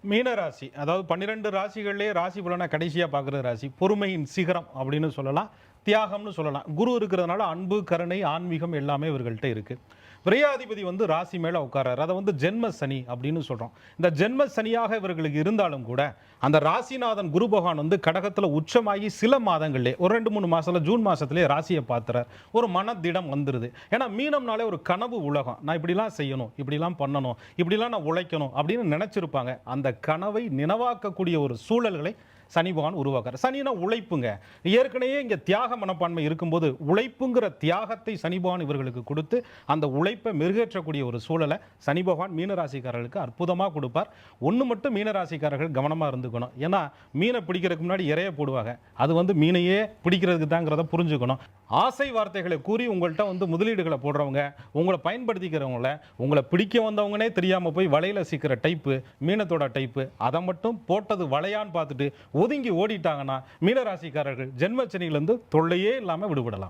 மீனராசி அதாவது 12 ராசிகள்லேயே ராசி பலனை கடைசியாக பார்க்குற ராசி பொறுமையின் சிகரம் அப்படின்னு சொல்லலாம், தியாகம்னு சொல்லலாம். குரு இருக்கிறதுனால அன்பு, கருணை, ஆன்மீகம் எல்லாமே இவர்கள்ட்ட இருக்கு. விரையாதிபதி வந்து ராசி மேலே உட்காராரு. அதை வந்து ஜென்ம சனி அப்படின்னு சொல்கிறோம். இந்த ஜென்ம சனியாக இவர்களுக்கு இருந்தாலும் கூட அந்த ராசிநாதன் குரு பகவான் வந்து கடகத்தில் உச்சமாகி சில மாதங்கள்லேயே ஒரு 2-3 மாதத்தில் ஜூன் மாதத்துலேயே ராசியை பார்த்துறார். ஒரு மனதிடம் வந்துடுது. ஏன்னா மீனம்னாலே ஒரு கனவு உலகம். நான் இப்படிலாம் செய்யணும், இப்படிலாம் பண்ணணும், இப்படிலாம் நான் உழைக்கணும் அப்படின்னு நினச்சிருப்பாங்க. அந்த கனவை நினைவாக்கக்கூடிய ஒரு சூழல்களை சனி பகவான் உருவாக்குறார். சனினா உழைப்புங்க. ஏற்கனவே இங்கே தியாக மனப்பான்மை இருக்கும்போது உழைப்புங்கிற தியாகத்தை சனி பகவான் இவர்களுக்கு கொடுத்து அந்த உழைப்பை மெருகேற்றக்கூடிய ஒரு சூழலை சனி பகவான் மீனராசிக்காரர்களுக்கு அற்புதமாக கொடுப்பார். ஒன்று மட்டும் மீனராசிக்காரர்கள் கவனமாக இருந்துக்கணும். ஏன்னா மீனை பிடிக்கிறதுக்கு முன்னாடி இறைய போடுவாங்க. அது வந்து மீனையே பிடிக்கிறதுக்கு தாங்கிறத புரிஞ்சுக்கணும். ஆசை வார்த்தைகளை கூறி உங்கள்கிட்ட வந்து முதலீடுகளை போடுறவங்க, உங்களை பயன்படுத்திக்கிறவங்கள, உங்களை பிடிக்க வந்தவங்கனே தெரியாமல் போய் வலையில் சிக்கிற டைப்பு மீனத்தோட டைப்பு, அதை மட்டும் போட்டது வலையான்னு பார்த்துட்டு ஒதுங்கி ஓடிட்டாங்கன்னா மீனராசிக்காரர்கள் ஜென்மச்சனியிலிருந்து தொல்லையே இல்லாமல் விடுபடலாம்.